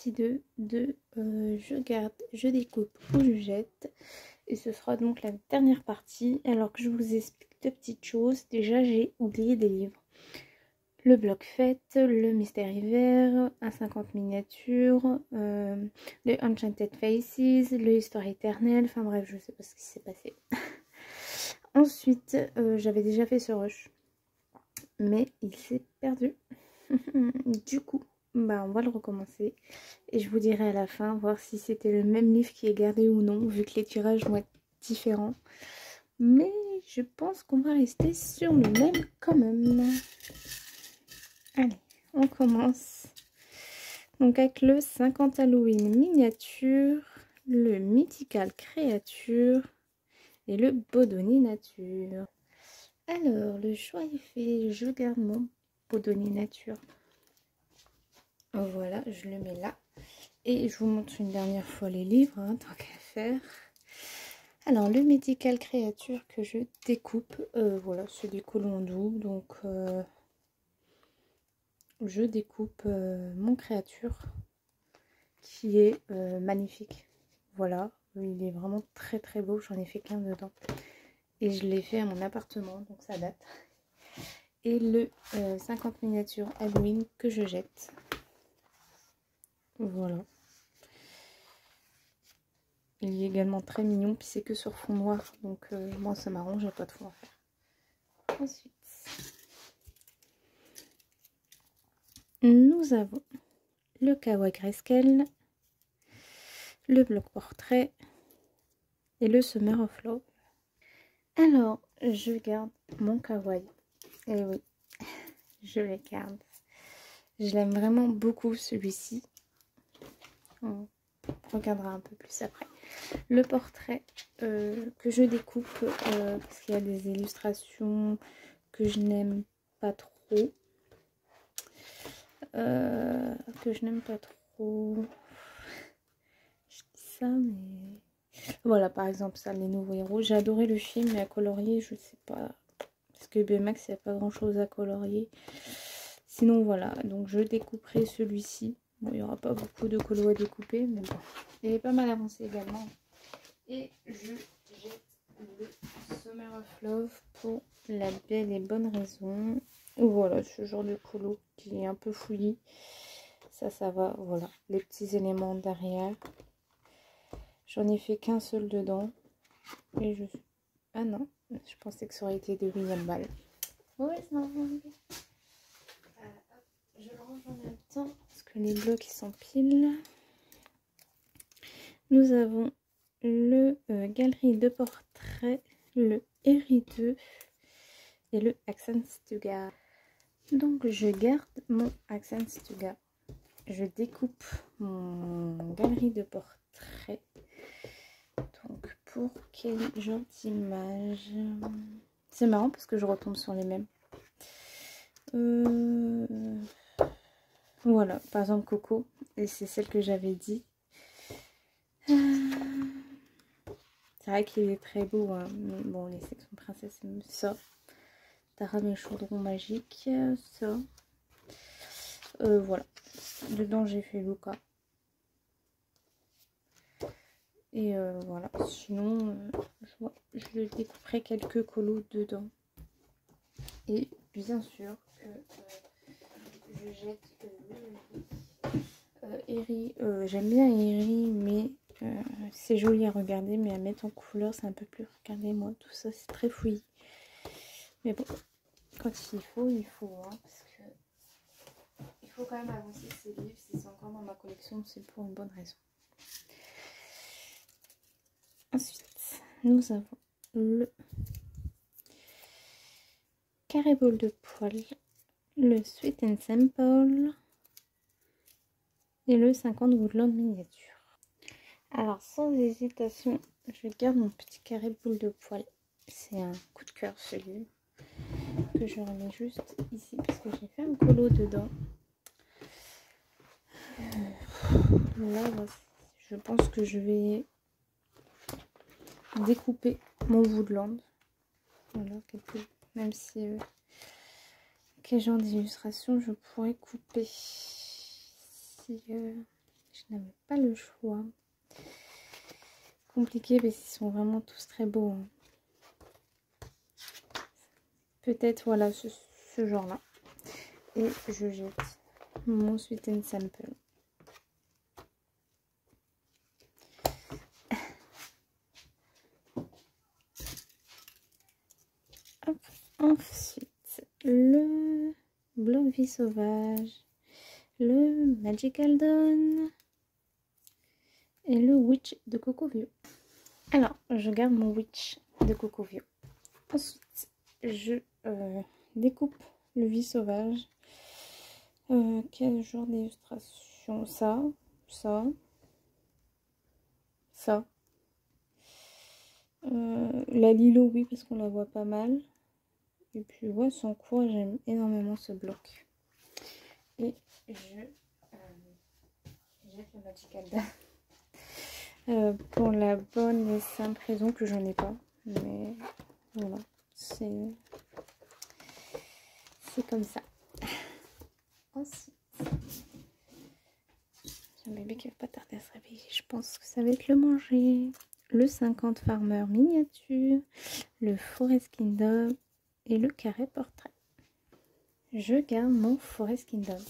partie 2 de je garde, je découpe ou je jette. Et ce sera donc la dernière partie. Alors que je vous explique deux petites choses. Déjà, j'ai oublié des livres. Le bloc fête, le mystère hiver, un 50 miniatures, le Enchanted Faces, le Histoire éternelle. Enfin bref, je sais pas ce qui s'est passé. Ensuite, j'avais déjà fait ce rush. Mais il s'est perdu. Du coup, bah on va le recommencer. Et je vous dirai à la fin, voir si c'était le même livre qui est gardé ou non, vu que les tirages vont être différents. Mais je pense qu'on va rester sur le même quand même. Allez, on commence. Donc avec le 50 Halloween miniature, le Mythical créature et le Bodoni nature. Alors, le choix est fait. Je garde mon Bodoni nature. Voilà, je le mets là. Et je vous montre une dernière fois les livres, hein, tant qu'à faire. Alors, le Mythical créature que je découpe, voilà, c'est des colons doux. Donc, je découpe mon créature qui est magnifique. Voilà, il est vraiment très très beau. J'en ai fait qu'un dedans. Et je l'ai fait à mon appartement, donc ça date. Et le 50 miniatures Halloween que je jette. Voilà. Il est également très mignon, puis c'est que sur fond noir, donc moi ça m'arrange, j'ai pas de fond à faire. Ensuite, nous avons le Kawaii Grayscale, le bloc portrait et le Summer of Love. Alors, je garde mon Kawaii. Et oui, je le garde. Je l'aime vraiment beaucoup celui-ci. On regardera un peu plus après. Le portrait que je découpe parce qu'il y a des illustrations que je n'aime pas trop. Je dis ça, mais voilà, par exemple ça, les nouveaux héros. J'ai adoré le film, mais à colorier, je sais pas, parce que BMX il n'y a pas grand chose à colorier. Sinon voilà, donc je découperai celui-ci. Bon, il n'y aura pas beaucoup de colos à découper, mais bon, il est pas mal avancé également. Et je jette le Summer of Love pour la belle et bonne raison. Voilà, ce genre de colo qui est un peu fouillis. Ça va, voilà. Les petits éléments derrière. J'en ai fait qu'un seul dedans. Et je suis... Ah non, je pensais que ça aurait été de William Ball. Ouais, ça va. Je le range en même temps parce que les blocs ils s'empilent. Nous avons le Galerie de portraits, le Eri 2 et le Accent Stuga. Donc je garde mon Accent Stuga. Je découpe mon Galerie de portraits. Donc pour quel genre d'image? C'est marrant parce que je retombe sur les mêmes. Voilà, par exemple Coco, et c'est celle que j'avais dit. C'est vrai qu'il est très beau, hein, mais bon, les sections princesses, ça. Tara mes chaudrons magiques, ça. Voilà. Dedans, j'ai fait Luca. Et voilà. Sinon, je découperai quelques colos dedans. Et bien sûr que je jette Eri. J'aime bien Eri, mais c'est joli à regarder, mais à mettre en couleur, c'est un peu plus. Regardez-moi, tout ça, c'est très fouillis. Mais bon, quand il faut, hein, parce que il faut quand même avancer ces livres. Si c'est encore dans ma collection, c'est pour une bonne raison. Ensuite, nous avons le carré bol de poil, le Sweet and Simple et le 50 Woodland miniature. Alors, sans hésitation, je garde mon petit carré boule de poil. C'est un coup de cœur celui que je remets juste ici parce que j'ai fait un colo dedans. Là, je pense que je vais découper mon Woodland. Voilà, même si quel genre d'illustration je pourrais couper si je n'avais pas le choix. Compliqué parce qu'ils sont vraiment tous très beaux. Hein. Peut-être voilà ce genre-là. Et je jette mon Sweet and Sample. Hop. Ensuite, le Bloc Vie Sauvage, le Magical Dawn et le Witch de Cocovio. Alors, je garde mon Witch de Cocovio. Ensuite, je découpe le Vie Sauvage. Quel genre d'illustration? Ça. La Lilo, oui, parce qu'on la voit pas mal. Et puis, ouais, sans quoi, j'aime énormément ce bloc. Et je jette le Magical Dawn. Pour la bonne et simple raison que j'en ai pas. Mais voilà, c'est comme ça. Ensuite, j'ai un bébé qui va pas tarder à se réveiller. Je pense que ça va être le manger. Le 50 Farmer miniature, le Forest Kingdom et le carré portrait. Je garde mon Forest Kingdom.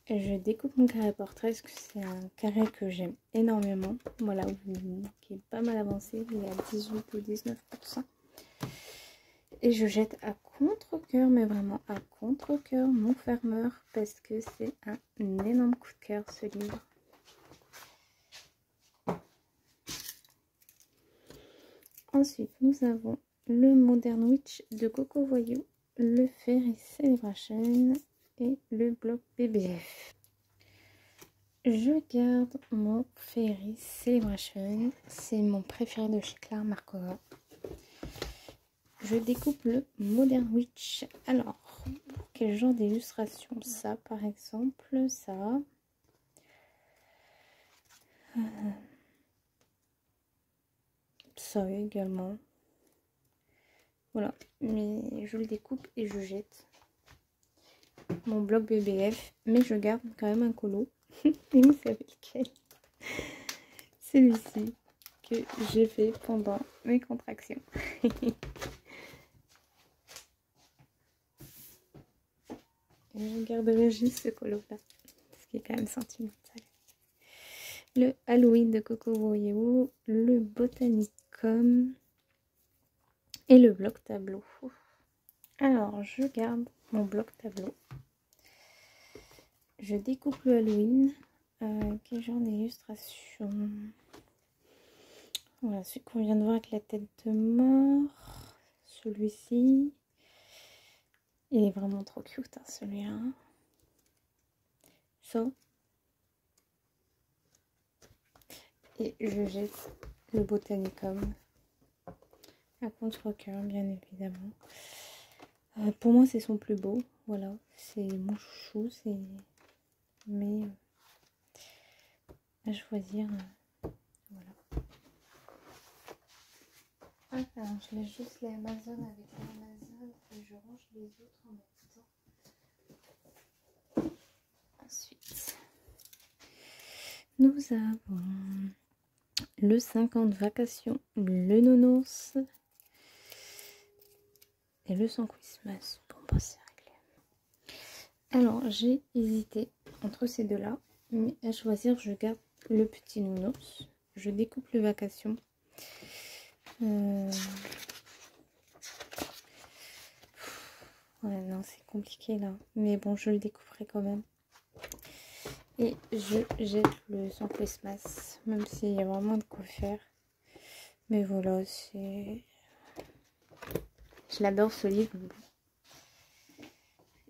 Et je découpe mon carré portrait parce que c'est un carré que j'aime énormément. Voilà, qui est pas mal avancé. Il est à 18 ou 19%. Et je jette à contre-cœur, mais vraiment à contre-cœur, mon Farmer parce que c'est un énorme coup de cœur ce livre. Ensuite, nous avons le Modern Witch de Coco Voyou, le Fairy Celebration et le bloc BBF. Je garde mon Fairy Celebration, c'est mon préféré de chez Claire Markova. Je découpe le Modern Witch. Alors, quel genre d'illustration? Ça, par exemple, ça. Ça également. Voilà, mais je le découpe et je jette mon bloc BBF, mais je garde quand même un colo. Et vous savez lequel? Celui-ci que j'ai fait pendant mes contractions. Je garderai juste ce colo là, ce qui est quand même sentimental. Le Halloween de Coco Voyou, le Botanicum et le bloc tableau. Alors, je garde mon bloc tableau. Je découpe le Halloween. Quel genre d'illustration? Voilà, celui qu'on vient de voir avec la tête de mort. Celui-ci. Il est vraiment trop cute, hein, celui-là. Ça. Et je jette le Botanicum. À contre-cœur, bien évidemment. Pour moi, c'est son plus beau. Voilà, c'est mon chouchou. C'est... Mais à choisir, voilà. Alors, je laisse juste les Amazon avec l'Amazon et je range les autres en même temps. Ensuite, nous avons le 50 vacations, le Nounours et le 100 Christmas. Bon, bah, c'est réglé. Alors, j'ai hésité entre ces deux-là, mais à choisir, je garde le petit Nounours. Je découpe le vacations. Ouais, non, c'est compliqué là. Mais bon, je le découperai quand même. Et je jette le 100 Christmas, même s'il y a vraiment de quoi faire. Mais voilà, c'est... Je l'adore ce livre.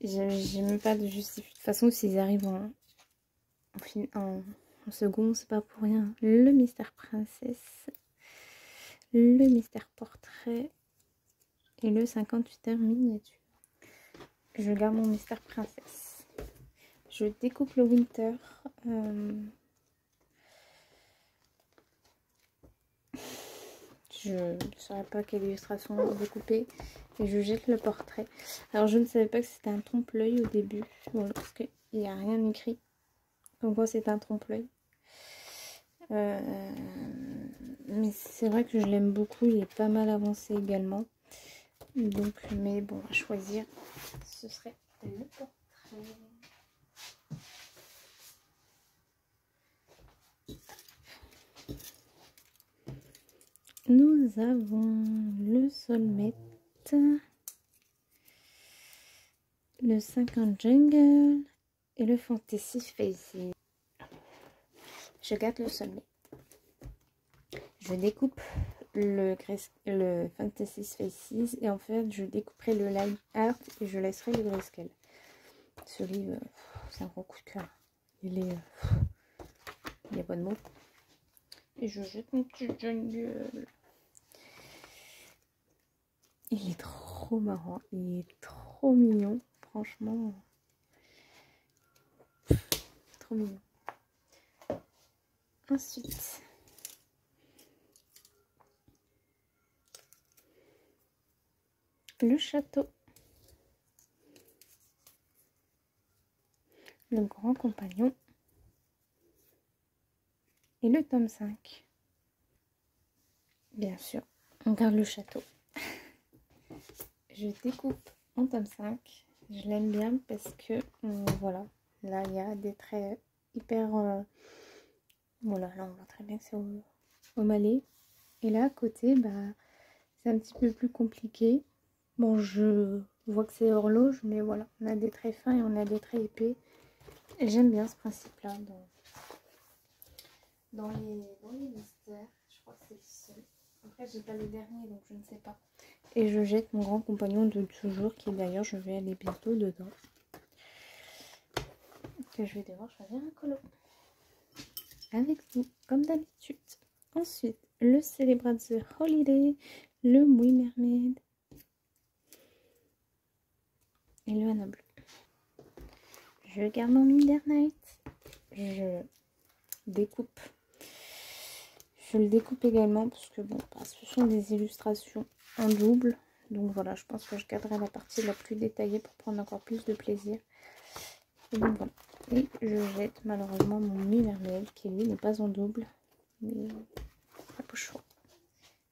J'ai même pas de justification. De toute façon, s'ils arrivent en second, c'est pas pour rien. Le Mystère Princesse, le Mystère Portrait et le 58 heures miniature. Je garde mon Mystère Princesse. Je découpe le Winter. Je ne saurais pas quelle illustration découper. Et je jette le portrait. Alors je ne savais pas que c'était un trompe-l'œil au début. Bon, parce qu'il n'y a rien écrit. Donc quoi c'est un trompe-l'œil. Mais c'est vrai que je l'aime beaucoup, il est pas mal avancé également. Donc, mais bon, à choisir, ce serait le portrait. Nous avons le Soulmate, le 50 Jungle et le Fantasy Faces. Je garde le Soulmate. Je découpe le Fantasy Faces et en fait je découperai le Line Art et je laisserai le Grayscale. Ce livre, c'est un gros coup de cœur. Il est... il n'y a pas de mots. Et je jette mon petit Jungle. Il est trop marrant, il est trop mignon, franchement, trop mignon. Ensuite, le château, le grand compagnon et le tome 5. Bien sûr, on garde le château. Je découpe en tome 5. Je l'aime bien parce que, voilà, là il y a des traits hyper... voilà, là on voit très bien que c'est au malais. Et là à côté, bah, c'est un petit peu plus compliqué. Bon, je vois que c'est horloge, mais voilà, on a des traits fins et on a des traits épais. Et j'aime bien ce principe-là dans les mystères. Je crois que c'est le seul. Après, j'ai pas le dernier, donc je ne sais pas. Et je jette mon grand compagnon de toujours, qui d'ailleurs, je vais aller bientôt dedans. Que je vais devoir choisir un colo. Avec vous, comme d'habitude. Ensuite, le Celebrate the Holiday, le Muy Mermaid et le Anna Bleu. Je garde mon Midnight. Je découpe. Je le découpe également parce que bon, ce sont des illustrations en double. Donc voilà, je pense que je garderai la partie la plus détaillée pour prendre encore plus de plaisir. Et donc voilà. Et je jette malheureusement mon Mi-Mermaid qui lui n'est pas en double. Mais pas pour choix.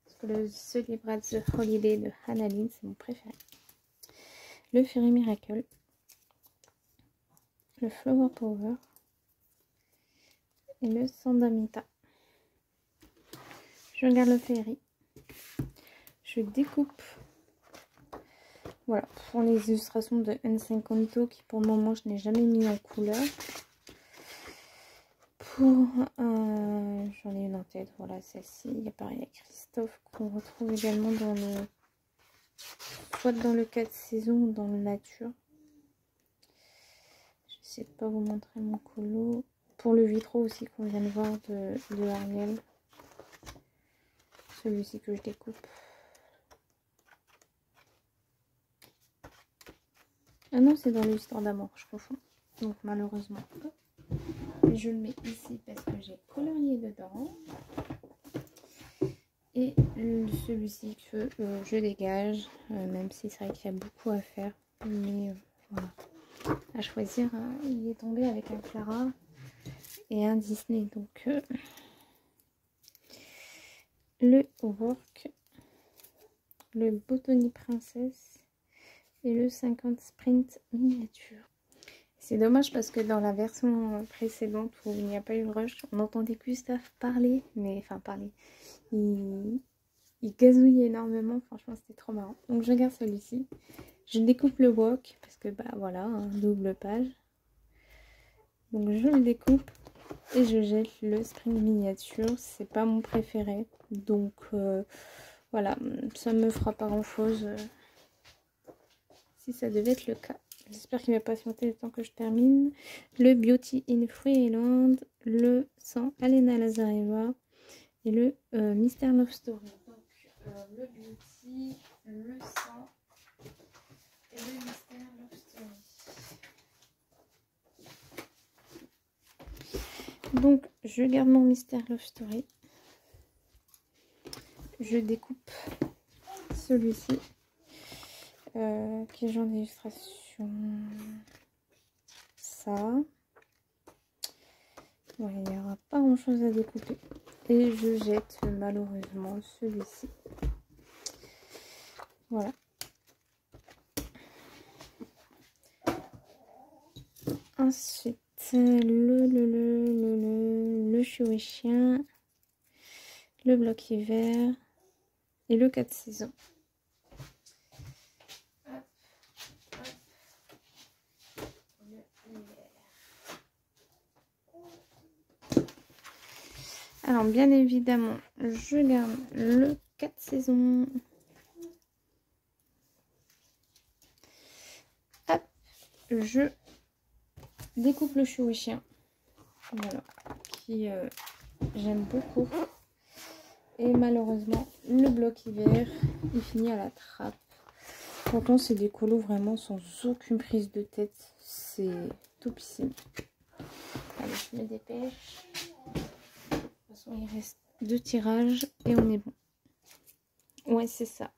Parce que le Celebrate the Holiday de Hannah Lynn, c'est mon préféré. Le Fairy Miracle. Le Flower Power. Et le Sandamita. Je regarde le Fairy. Je découpe. Voilà, pour les illustrations de N50 qui pour le moment je n'ai jamais mis en couleur. Pour j'en ai une en tête, voilà celle-ci. Il y a pareil Christophe qu'on retrouve également dans le soit dans le 4 saisons ou dans le nature. Je sais pas vous montrer mon colo. Pour le vitro aussi qu'on vient de voir de Ariel. Celui-ci que je découpe. Ah non, c'est dans l'histoire d'amour, je confonds. Donc malheureusement, je le mets ici parce que j'ai colorié dedans. Et celui-ci que je dégage, même si c'est vrai qu'il y a beaucoup à faire. Mais voilà, à choisir, il est tombé avec un Clara et un Disney. Donc le Work, le Botany Princess et le 50 Sprint miniature. C'est dommage parce que dans la version précédente où il n'y a pas eu le rush, on entendait Gustave parler, mais enfin parler. Il gazouillait énormément, franchement c'était trop marrant. Donc je garde celui-ci. Je découpe le wok parce que bah voilà, double page. Donc je le découpe et je jette le Spring miniature. C'est pas mon préféré, donc voilà, ça me fera pas grand chose si ça devait être le cas. J'espère qu'il va patienter le temps que je termine. Le Beauty in Freeland, le 100 Alena Lazareva et le Mystère Love Story. Donc le Beauty, le 100 et le Mystère Love Story. Donc je garde mon Mystère Love Story. Je découpe celui-ci qui est genre d'illustration. Ça. Ouais, il n'y aura pas grand chose à découper. Et je jette malheureusement celui-ci. Voilà. Ensuite, le chouï-chien, le bloc hiver et le 4 saisons. Alors, bien évidemment, je garde le 4 saisons. Hop, je découpe le chouï-chien. Voilà, qui j'aime beaucoup. Et malheureusement, le bloc hiver, il finit à la trappe. Pourtant, c'est des colos vraiment sans aucune prise de tête. C'est topissime. Allez, je me dépêche. De toute façon, il reste 2 tirages et on est bon. Ouais, c'est ça.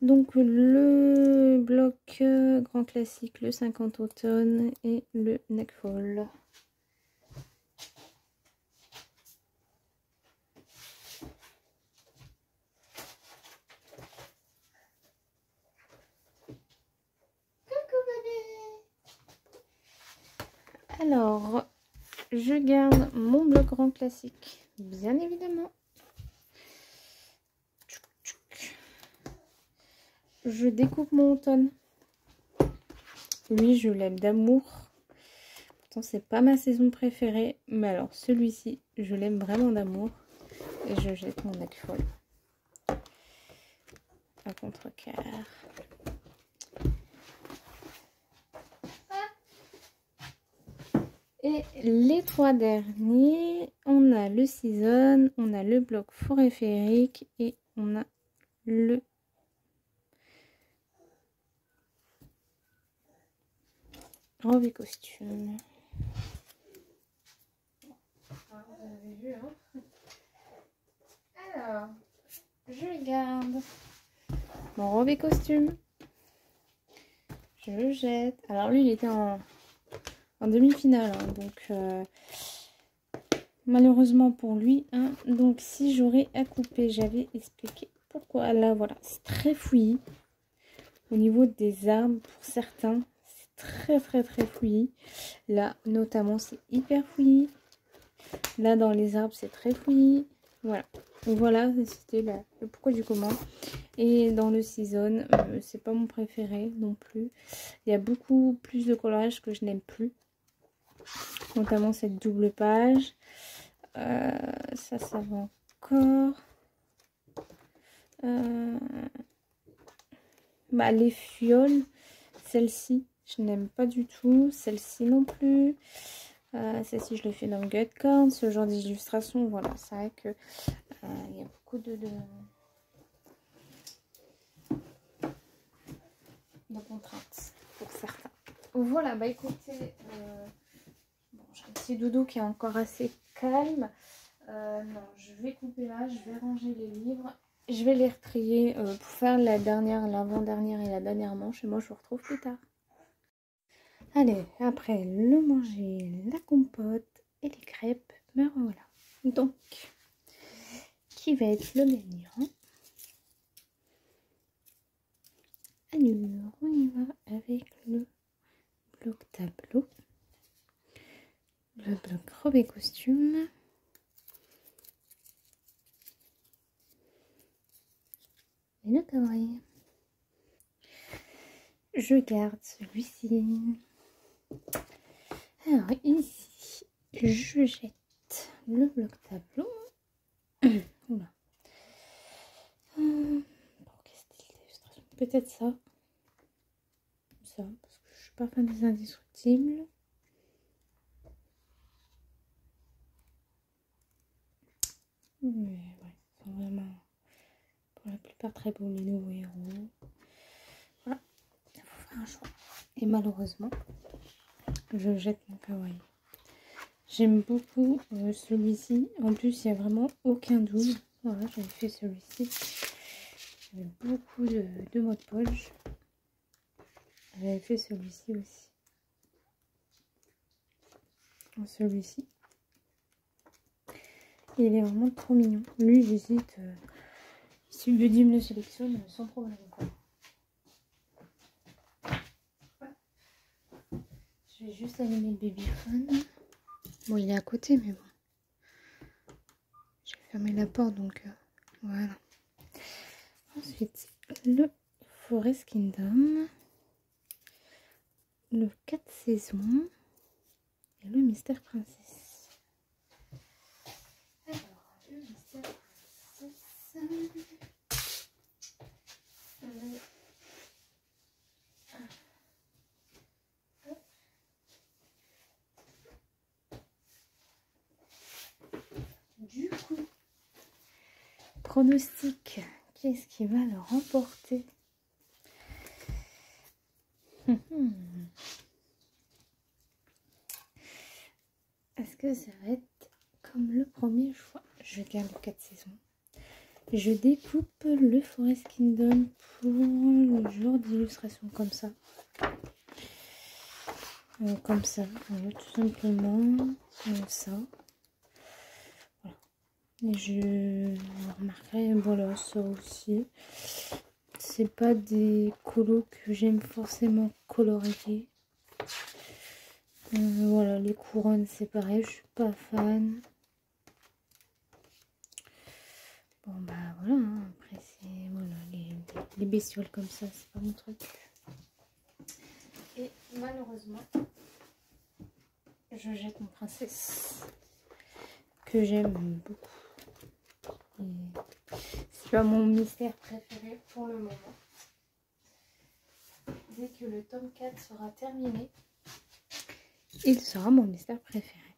Donc, le bloc grand classique, le 50 automne et le neckfall. Alors, je garde mon bloc grand classique, bien évidemment. Je découpe mon automne. Lui, je l'aime d'amour. Pourtant, c'est pas ma saison préférée. Mais alors, celui-ci, je l'aime vraiment d'amour. Et je jette mon neckfall. À contre-cœur. Et les 3 derniers, on a le season, on a le bloc forêt féerique et on a le robe et costume. Vous avez vu, hein? Alors, je garde mon robe et costume. Je jette. Alors lui, il était en demi-finale, hein, donc malheureusement pour lui, hein, donc si j'aurais à couper, j'avais expliqué pourquoi. Là, voilà, c'est très fouillis. Au niveau des arbres, pour certains, c'est très fouillis. Là, notamment, c'est hyper fouillis. Là, dans les arbres, c'est très fouillis. Voilà. Donc voilà, c'était le pourquoi du comment. Et dans le season, c'est pas mon préféré non plus. Il y a beaucoup plus de coloriage que je n'aime plus. Notamment cette double page. Ça va encore. Bah, les fioles, celle-ci, je n'aime pas du tout. Celle-ci non plus. Celle-ci, je l'ai fait dans le Gutcorn. Ce genre d'illustration, voilà, c'est vrai que il y a beaucoup de contraintes pour certains. Voilà, bah écoutez, bon, j'ai un petit dodo qui est encore assez calme. Non, je vais couper là, je vais ranger les livres. Je vais les retrier pour faire la dernière, l'avant-dernière et la dernière manche. Et moi, je vous retrouve plus tard. Allez, après le manger, la compote et les crêpes, me voilà. Donc, qui va être le gagnant? Alors, on y va avec le bloc tableau, le bloc robe et costume, et le kawaii. Je garde celui-ci. Alors ici, je jette le bloc tableau. Oula. Pour quel style d'illustration? Peut-être ça. Ça, parce que je suis pas fan des indestructibles. Mais ouais, ils sont vraiment pour la plupart très beaux les nouveaux héros. Voilà, il faut faire un choix. Et malheureusement, je jette mon kawaii. J'aime beaucoup celui-ci. En plus, il n'y a vraiment aucun double. Voilà, j'avais fait celui-ci. J'avais beaucoup de mots de poche. J'avais fait celui-ci aussi. celui-ci. Il est vraiment trop mignon. Lui, j'hésite. Si Buddy me le sélectionne, sans problème, quoi. Je vais juste allumer le babyphone. Bon, il est à côté, mais bon. J'ai fermé la porte, donc voilà. Ensuite, le Forest Kingdom. Le 4 saisons. Et le Mystère Princesse. Alors, le Mystère Princesse. Du coup, pronostic, qu'est-ce qui va le remporter? Est-ce que ça va être comme le premier choix? Je garde 4 saisons. Je découpe le Forest Kingdom pour le jour d'illustration comme ça. Comme ça, voilà, tout simplement. Comme ça. Voilà. Et je remarquerai, voilà, ça aussi. C'est pas des colos que j'aime forcément colorier. Voilà, les couronnes, c'est pareil, je suis pas fan. Bon, bah voilà, hein. Après, c'est voilà, les bestioles comme ça, c'est pas mon truc. Et malheureusement, je jette mon princesse, que j'aime beaucoup. C'est pas mon mystère préféré pour le moment. Dès que le tome 4 sera terminé, il sera mon mystère préféré.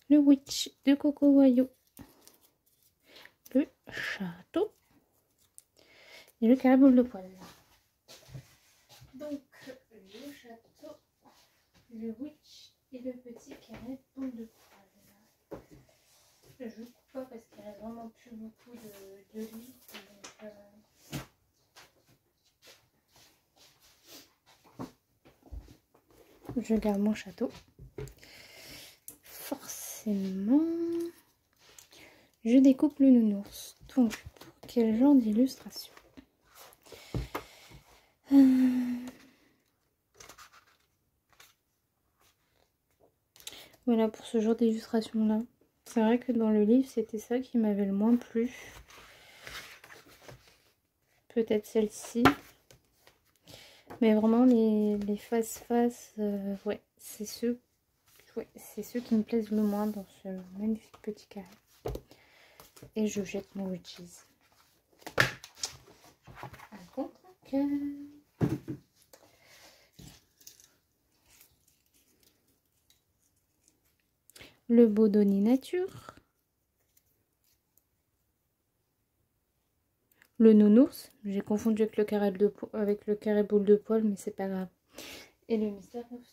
Le Witch de Coco Wayo. Le château. Et le carré boule de poil. Donc, le château, le Witch et le petit carré boule de poil. Je ne coupe pas parce qu'il reste vraiment plus beaucoup de livres. Je garde mon château. Forcément, je découpe le nounours. Donc, pour quel genre d'illustration? Voilà pour ce genre d'illustration là. C'est vrai que dans le livre, c'était ça qui m'avait le moins plu. Peut-être celle-ci. Mais vraiment, les face-face, ouais, c'est ceux qui me plaisent le moins dans ce magnifique petit carré. Et je jette mon Witches. Un contre-cœur. Le Bodoni Nature. Le nounours. J'ai confondu avec le carré boule de poil, mais c'est pas grave. Et le mystère donc,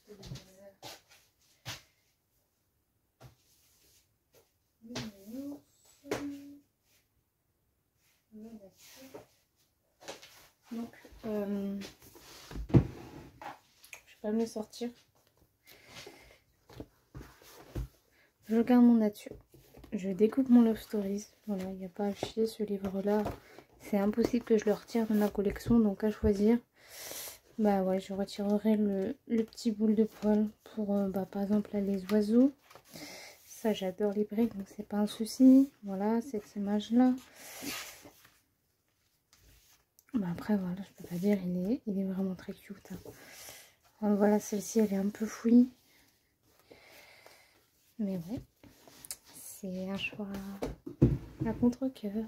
je vais pas me le sortir. Je garde mon nature. Je découpe mon Love Stories. Voilà, il n'y a pas à chier ce livre-là. C'est impossible que je le retire de ma collection. Donc à choisir, bah ouais, je retirerai le petit boule de poil pour, par exemple, là, les oiseaux. Ça, j'adore les briques, donc c'est pas un souci. Voilà, cette image-là. Bah après, voilà, je peux pas dire, il est vraiment très cute. Hein. Alors, voilà, celle-ci, elle est un peu fouillie. Mais ouais, c'est un choix à contre-cœur.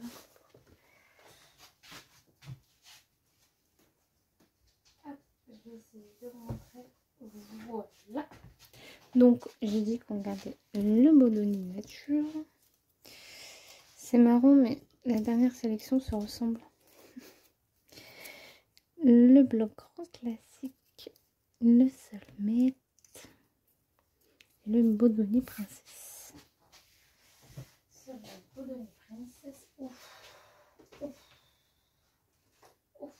Je vais essayer de rentrer. Voilà. Donc, j'ai dit qu'on gardait le Bodoni Nature. C'est marrant, mais la dernière sélection se ressemble. Le bloc grand classique, le Soulmate et le Bodoni Princesse. Sur le Bodoni Princesse, ouf, ouf, ouf.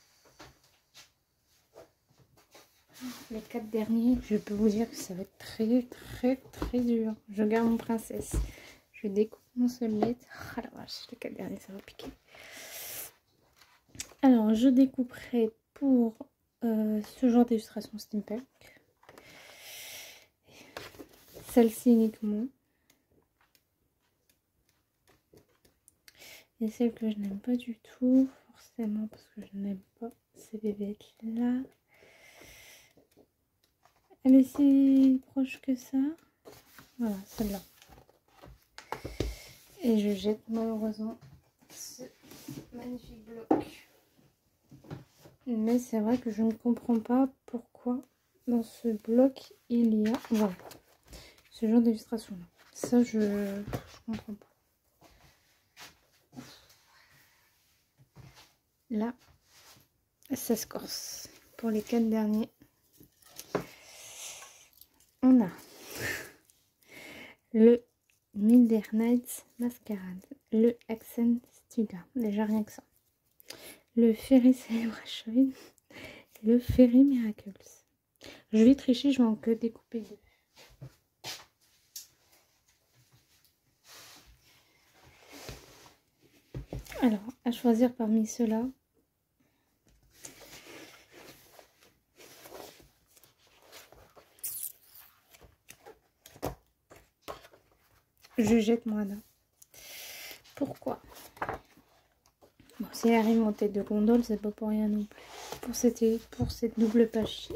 Les 4 derniers, je peux vous dire que ça va être très dur. Je garde mon princesse. Je découpe mon soulmate. Ah la vache, les 4 derniers, ça va piquer. Alors, je découperai pour ce genre d'illustration steampunk. Celle-ci uniquement. Et celle que je n'aime pas du tout, forcément, parce que je n'aime pas ces bébêtes-là. Elle est si proche que ça. Voilà, celle-là. Et je jette malheureusement ce magnifique bloc. Mais c'est vrai que je ne comprends pas pourquoi dans ce bloc il y a voilà, ce genre d'illustration là. Ça je comprends pas. Là, ça se corse. Pour les 4 derniers, on a le Midnight Masquerade, le Accent Stuga, déjà rien que ça. Le Fairy Celebration et le Fairy Miracles. Je vais tricher, je vais en que découper 2. Alors, à choisir parmi ceux-là. Je jette mon Anna. Pourquoi? Bon, si elle arrive en tête de gondole, c'est pas pour rien non plus. Pour cette double page-ci,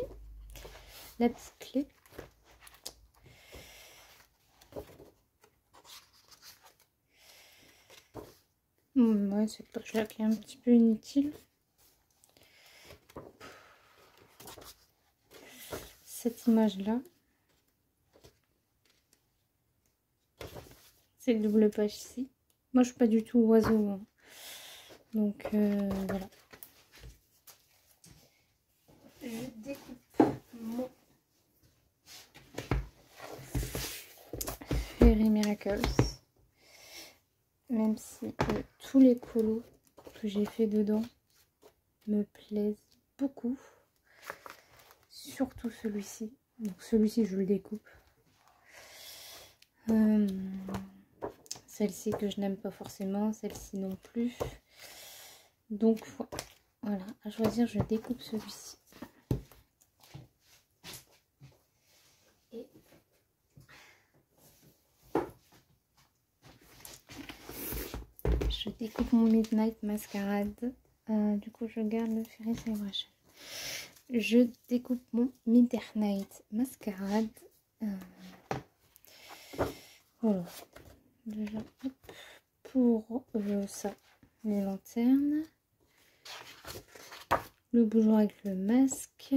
la petite clé. Ouais, cette page-là qui est un petit peu inutile. Cette image-là. C'est le double page-ci. Moi, je suis pas du tout oiseau. Hein. Donc, voilà. Je découpe mon Fairy Miracles. Même si tous les colos que j'ai fait dedans me plaisent beaucoup. Surtout celui-ci. Donc celui-ci, je le découpe. Celle-ci que je n'aime pas forcément. Celle-ci non plus. Donc voilà. À choisir, je découpe celui-ci. Je découpe mon Midnight Masquerade. Du coup, je garde le Fairy Celebration. Je découpe mon Midnight Masquerade. Voilà. Déjà, hop, pour ça, les lanternes. Le bougeoir avec le masque.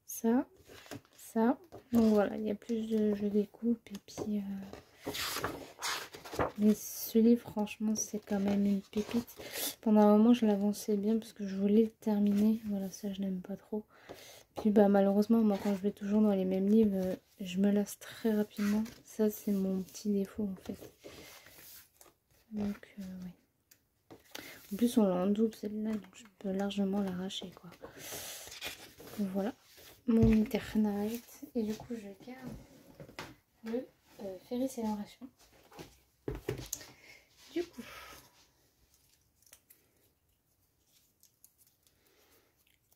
Ça. Donc voilà, il y a plus de je découpe et puis mais ce livre franchement c'est quand même une pépite. Pendant un moment je l'avançais bien parce que je voulais le terminer. Voilà, ça je n'aime pas trop. Puis bah malheureusement moi quand je vais toujours dans les mêmes livres, je me lasse très rapidement. Ça c'est mon petit défaut en fait. Donc ouais. En plus on l'a en double celle-là, donc je peux largement l'arracher quoi. Donc voilà. Mon Midnight et du coup je garde le Fairy Celebration. Du coup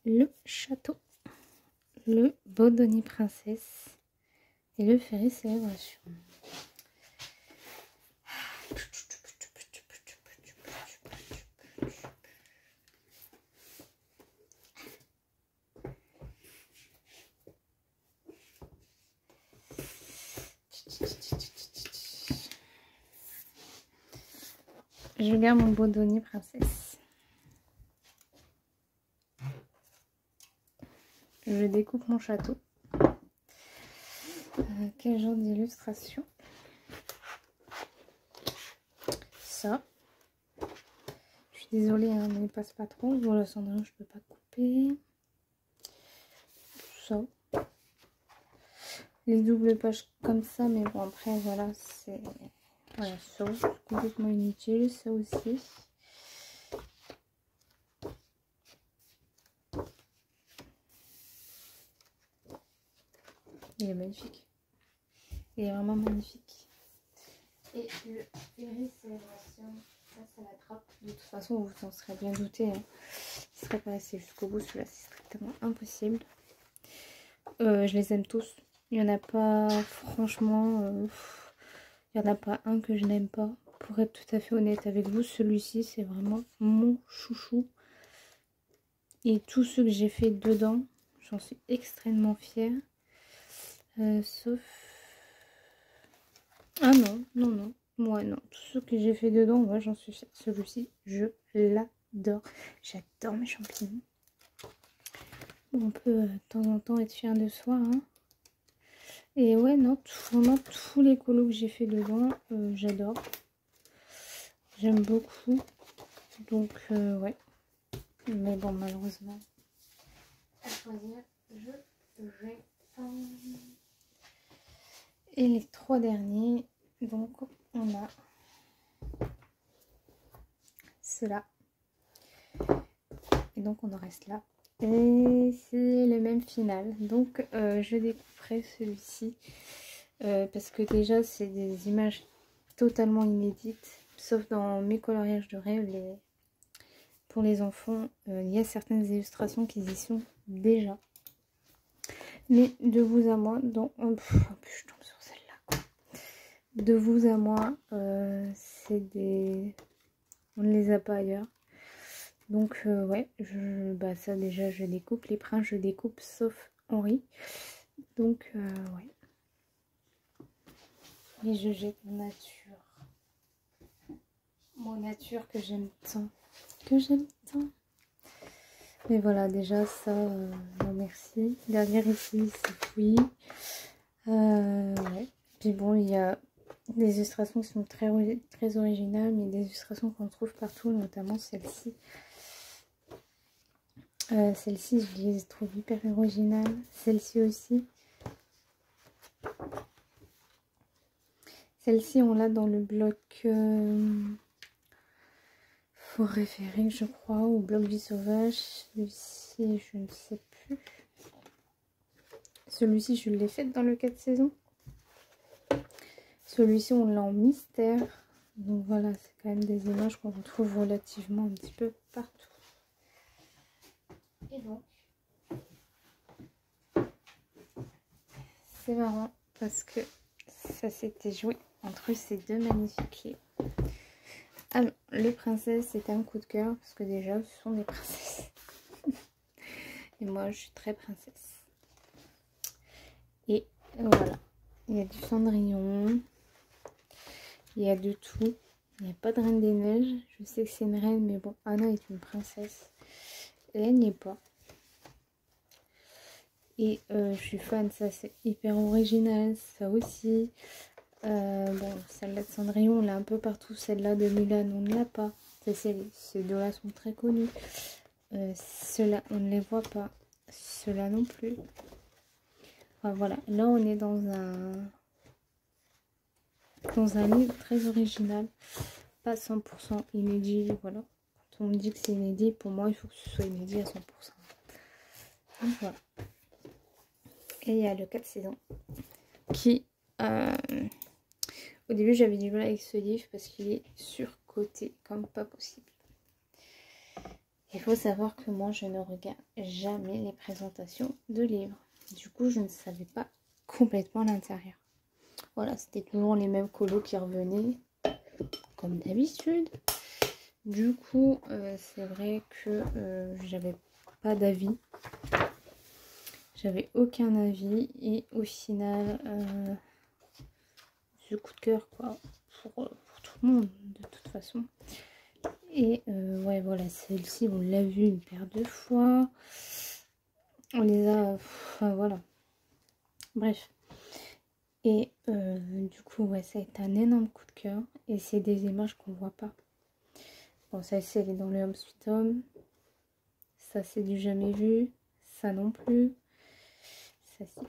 le château, le Bodoni Princesse et le Fairy Celebration. Je garde mon Bodoni Princesse. Je découpe mon château. Quel genre d'illustration? Ça. Je suis désolée, hein, mais il passe pas trop. Voilà, Cendrillon, je peux pas couper. Ça. Les doubles pages comme ça, mais bon, après, voilà, c'est... Voilà, ça c'est complètement inutile, ça aussi. Il est magnifique. Il est vraiment magnifique. Et le Iris Célébration, ça la trappe. De toute façon, vous en serez bien douté. Hein. Il serait pas resté jusqu'au bout. Celui-là, c'est strictement impossible. Je les aime tous. Il n'y en a pas, franchement, il n'y en a pas un que je n'aime pas. Pour être tout à fait honnête avec vous, celui-ci, c'est vraiment mon chouchou. Et tous ceux que j'ai fait dedans, j'en suis extrêmement fière. Sauf... Ah non, non, non. Moi, non. Tout ce que j'ai fait dedans, moi, j'en suis fière. Celui-ci, je l'adore. J'adore mes champignons. On peut de temps en temps être fier de soi. Hein. Et ouais, non, vraiment, tous les colos que j'ai fait dedans, j'adore. J'aime beaucoup. Donc, ouais. Mais bon, malheureusement, à choisir, je vais pas... Et les 3 derniers, donc on a cela. Et donc on en reste là. Et c'est le même final. Donc je découperai celui-ci. Parce que déjà c'est des images totalement inédites. Sauf dans mes coloriages de rêve. Pour les enfants, il y a certaines illustrations qui y sont déjà. Mais de vous à moi, en plus je tombe sur celle-là. De vous à moi, c'est des... On ne les a pas ailleurs. Donc ouais, ça déjà je découpe. Les princes je découpe sauf Henri. Donc ouais. Et je jette mon nature. Mon nature que j'aime tant. Que j'aime tant. Mais voilà, déjà ça, non merci. Derrière ici, c'est oui. Ouais. Puis bon, il y a des illustrations qui sont très, très originales, mais des illustrations qu'on trouve partout, notamment celle-ci. Celle-ci, je les trouve hyper originales. Celle-ci aussi. Celle-ci, on l'a dans le bloc Forêt féerique, je crois, ou bloc vie sauvage. Celui-ci, je ne sais plus. Celui-ci, je l'ai fait dans le 4 saisons. Celui-ci, on l'a en mystère. Donc voilà, c'est quand même des images qu'on retrouve relativement un petit peu partout. Et donc, c'est marrant parce que ça s'était joué entre ces deux magnifiques livres. Alors, les princesses, c'était un coup de cœur parce que déjà, ce sont des princesses. Et moi, je suis très princesse. Et voilà, il y a du Cendrillon, il y a de tout. Il n'y a pas de Reine des Neiges. Je sais que c'est une reine, mais bon, Anna est une princesse. Et elle n'y est pas. Et je suis fan, ça c'est hyper original, ça aussi. Bon, celle-là de Cendrillon, on l'a un peu partout. Celle-là de Mulan, on ne l'a pas. Ces deux-là sont très connus. Ceux-là, on ne les voit pas. Ceux-là non plus. Enfin, voilà, là on est dans un livre très original. Pas 100% inédit, voilà. Quand on me dit que c'est inédit, pour moi, il faut que ce soit inédit à 100%. Donc voilà. Et il y a le 4 saisons qui... au début, j'avais du mal avec ce livre parce qu'il est surcoté comme pas possible. Il faut savoir que moi, je ne regarde jamais les présentations de livres. Du coup, je ne savais pas complètement l'intérieur. Voilà, c'était toujours les mêmes colos qui revenaient, comme d'habitude. Du coup, c'est vrai que j'avais pas d'avis. J'avais aucun avis. Et au final, ce coup de cœur, quoi, pour tout le monde, de toute façon. Et ouais, voilà, celle-ci, on l'a vue une paire de fois. On les a... Enfin, voilà. Bref. Et du coup, ouais, ça a été un énorme coup de cœur. Et c'est des images qu'on voit pas. Bon, ça, c'est dans le Home Sweet Home. Ça, c'est du jamais vu. Ça non plus. Ça, si.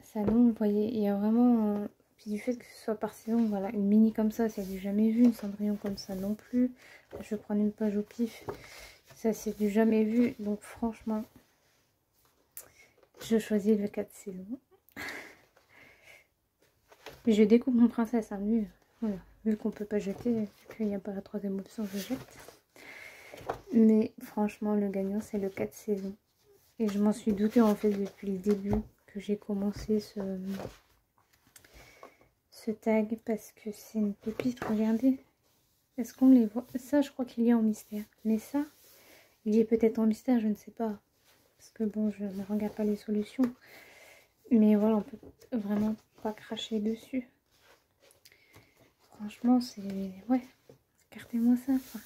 Ça non, vous voyez, il y a vraiment... Puis du fait que ce soit par saison, voilà, une mini comme ça, c'est du jamais vu. Une Cendrillon comme ça non plus. Je vais prendre une page au pif. Ça, c'est du jamais vu. Donc franchement, je choisis le 4 saisons. Mais je découpe mon princesse, hein, lui. Voilà. Vu qu'on peut pas jeter, vu qu'il n'y a pas la troisième option, je jette. Mais franchement, le gagnant, c'est le 4 saisons. Et je m'en suis doutée en fait depuis le début que j'ai commencé ce tag parce que c'est une pépite. Regardez. Est-ce qu'on les voit? Ça, je crois qu'il y a en mystère. Mais ça, il y est peut-être en mystère, je ne sais pas. Parce que bon, je ne regarde pas les solutions. Mais voilà, on peut vraiment pas cracher dessus. Franchement, c'est... Ouais, écartez-moi ça. Enfin,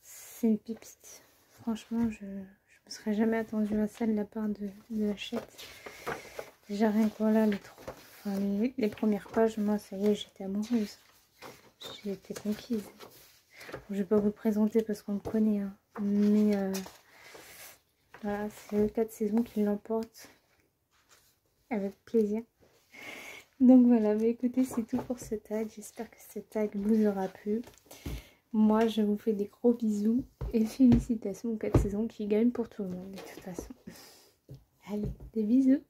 c'est une pépite. Franchement, je me serais jamais attendue à ça de la part de Hachette. Déjà, rien que voilà, les premières pages, moi, ça y est, j'étais amoureuse. J'étais conquise. Je vais pas vous le présenter parce qu'on le connaît. Hein. Mais voilà, c'est le 4 saisons qui l'emporte. Avec plaisir. Donc voilà, mais écoutez, c'est tout pour ce tag. J'espère que ce tag vous aura plu. Moi, je vous fais des gros bisous. Et félicitations aux 4 saisons qui gagnent pour tout le monde, de toute façon. Allez, des bisous.